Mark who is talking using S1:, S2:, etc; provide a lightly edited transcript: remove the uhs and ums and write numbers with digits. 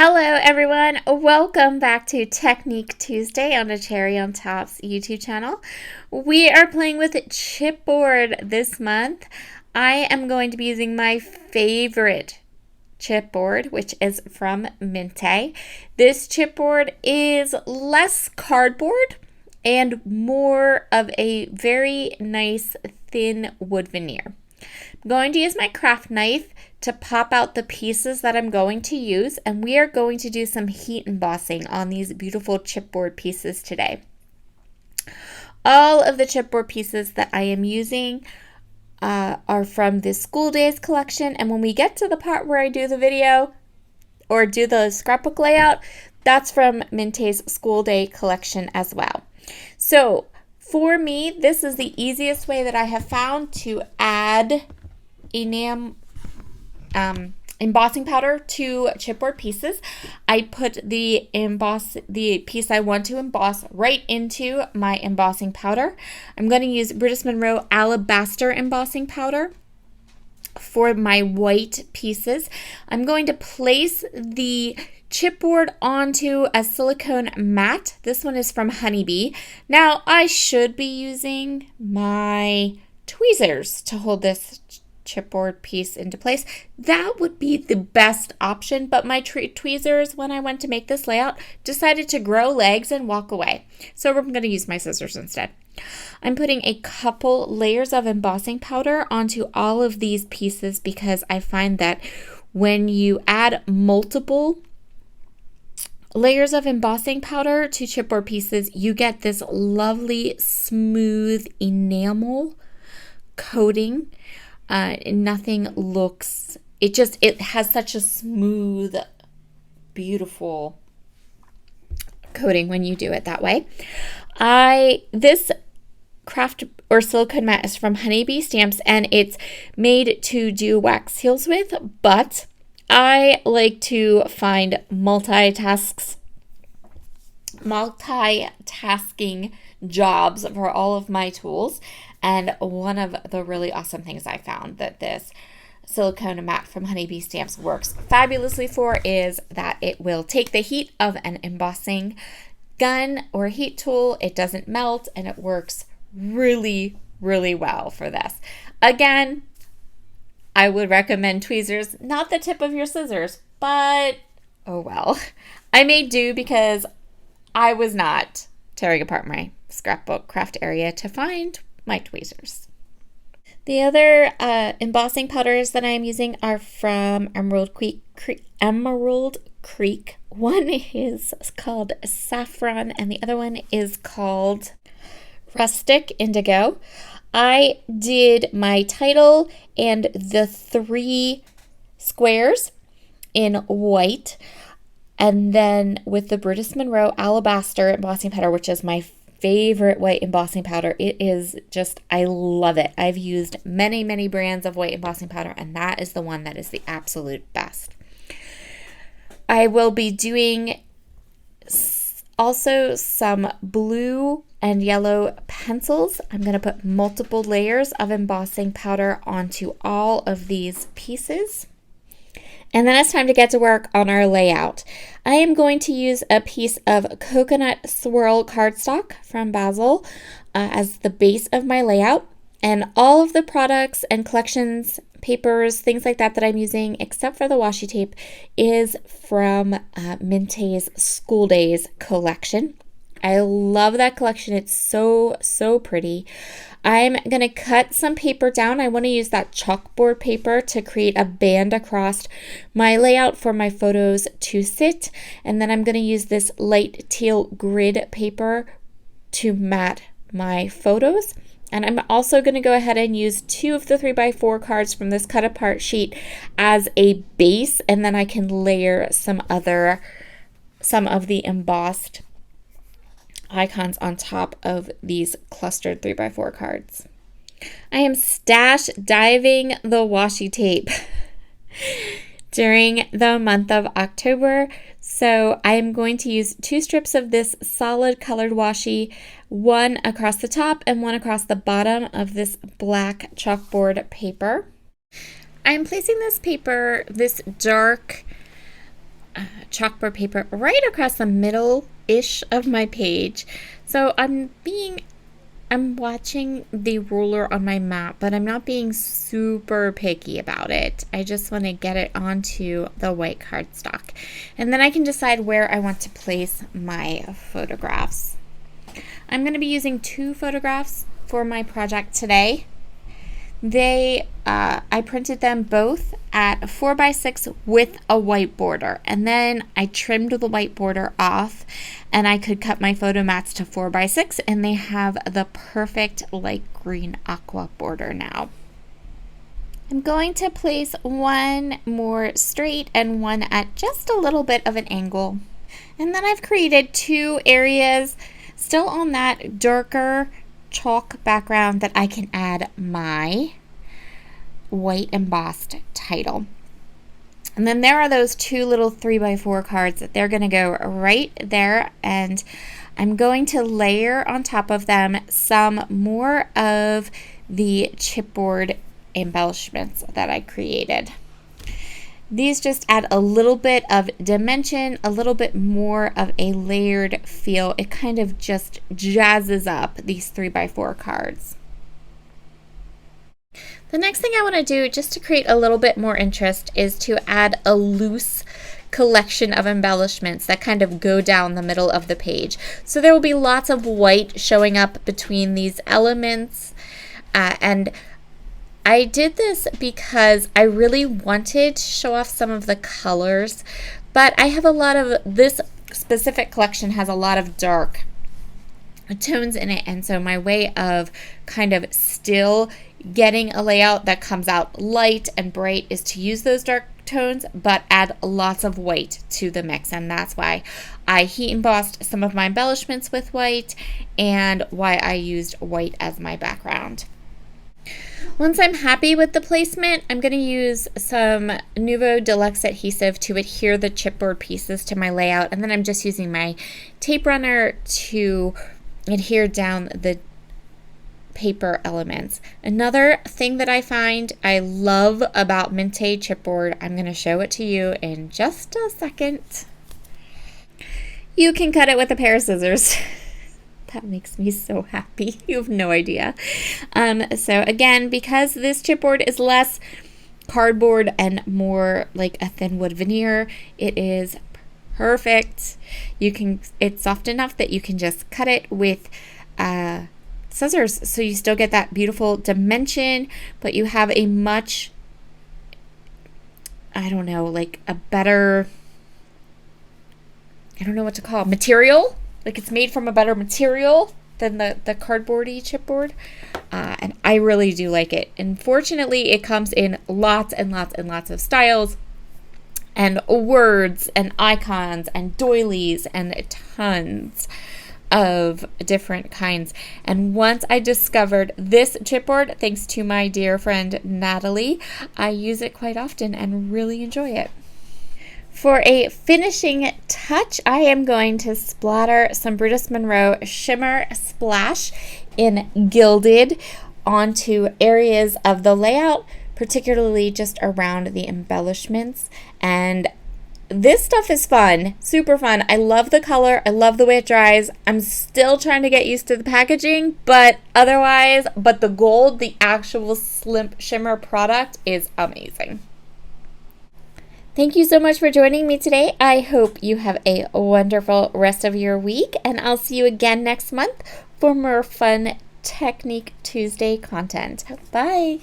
S1: Hello everyone, welcome back to Technique Tuesday on the Cherry on Top's YouTube channel. We are playing with chipboard this month. I am going to be using my favorite chipboard, which is from Minte. This chipboard is less cardboard and more of a very nice thin wood veneer. I'm going to use my craft knife to pop out the pieces that I'm going to use, and we are going to do some heat embossing on these beautiful chipboard pieces today. All of the chipboard pieces that I am using are from the School Days collection, and when we get to the part where I do the video or do the scrapbook layout, that's from Minte's School Day collection as well. So for me, this is the easiest way that I have found to add embossing powder to chipboard pieces. I put the piece I want to emboss right into my embossing powder. I'm going to use British Monroe Alabaster embossing powder for my white pieces. I'm going to place the chipboard onto a silicone mat. This one is from Honeybee. Now I should be using my tweezers to hold this chipboard piece into place. That would be the best option, but my tweezers, when I went to make this layout, decided to grow legs and walk away. So I'm going to use my scissors instead. I'm putting a couple layers of embossing powder onto all of these pieces because I find that when you add multiple layers of embossing powder to chipboard pieces, you get this lovely smooth enamel coating. Nothing looks, it has such a smooth, beautiful coating when you do it that way. This craft or silicone mat is from Honeybee Stamps, and it's made to do wax seals with, but I like to find multitasking jobs for all of my tools. And one of the really awesome things I found that this silicone mat from Honeybee Stamps works fabulously for is that it will take the heat of an embossing gun or heat tool. It doesn't melt, and it works really, really well for this. Again, I would recommend tweezers, not the tip of your scissors, but oh well. I made do because I was not tearing apart my scrapbook craft area to find my tweezers. The other embossing powders that I am using are from Emerald Creek. One is called Saffron, and the other one is called Rustic Indigo. I did my title and the 3 squares in white, and then with the British Monroe Alabaster embossing powder, which is my favorite white embossing powder. It is just, I love it. I've used many, many brands of white embossing powder, and that is the one that is the absolute best. I will be doing also some blue and yellow pencils. I'm going to put multiple layers of embossing powder onto all of these pieces. And then it's time to get to work on our layout. I am going to use a piece of coconut swirl cardstock from Basil as the base of my layout. And all of the products and collections, papers, things like that I'm using, except for the washi tape, is from Minte's School Days collection. I love that collection. It's so, so pretty. I'm going to cut some paper down. I want to use that chalkboard paper to create a band across my layout for my photos to sit. And then I'm going to use this light teal grid paper to mat my photos. And I'm also going to go ahead and use 2 of the 3x4 cards from this cut apart sheet as a base. And then I can layer some of the embossed icons on top of these clustered 3x4 cards. I am stash diving the washi tape during the month of October. So I am going to use 2 strips of this solid colored washi, one across the top and one across the bottom of this black chalkboard paper. I'm placing this paper, this dark chalkboard paper right across the middle-ish of my page. So I'm watching the ruler on my map, but I'm not being super picky about it. I just want to get it onto the white cardstock. And then I can decide where I want to place my photographs. I'm going to be using 2 photographs for my project today. I printed them both at 4x6 with a white border, and then I trimmed the white border off, and I could cut my photo mats to 4x6, and they have the perfect light green aqua border now. I'm going to place one more straight and one at just a little bit of an angle. And then I've created 2 areas still on that darker chalk background that I can add my white embossed title. And then there are those 2 little 3x4 cards that they're going to go right there, and I'm going to layer on top of them some more of the chipboard embellishments that I created. These just add a little bit of dimension, a little bit more of a layered feel. It kind of just jazzes up these 3x4 cards. The next thing I want to do, just to create a little bit more interest, is to add a loose collection of embellishments that kind of go down the middle of the page. So there will be lots of white showing up between these elements, and I did this because I really wanted to show off some of the colors, but I have a lot of, this specific collection has a lot of dark tones in it, and so my way of kind of still getting a layout that comes out light and bright is to use those dark tones but add lots of white to the mix, and that's why I heat embossed some of my embellishments with white and why I used white as my background. Once I'm happy with the placement, I'm going to use some Nuvo Deluxe adhesive to adhere the chipboard pieces to my layout, and then I'm just using my tape runner to adhere down the paper elements. Another thing that I find I love about Minte chipboard, I'm going to show it to you in just a second. You can cut it with a pair of scissors. That makes me so happy. You have no idea. So again, because this chipboard is less cardboard and more like a thin wood veneer, it is perfect. It's soft enough that you can just cut it with scissors, so you still get that beautiful dimension, but you have a much, I don't know, like a better, I don't know what to call it, material. Like it's made from a better material than the cardboardy chipboard, and I really do like it. And fortunately, it comes in lots and lots and lots of styles and words and icons and doilies and tons of different kinds. And once I discovered this chipboard, thanks to my dear friend Natalie, I use it quite often and really enjoy it. For a finishing touch, I am going to splatter some Brutus Monroe Shimmer Splash in Gilded onto areas of the layout, particularly just around the embellishments. And this stuff is fun, super fun. I love the color. I love the way it dries. I'm still trying to get used to the packaging, but the gold, the actual slim shimmer product is amazing. Thank you so much for joining me today. I hope you have a wonderful rest of your week, and I'll see you again next month for more fun Technique Tuesday content. Bye.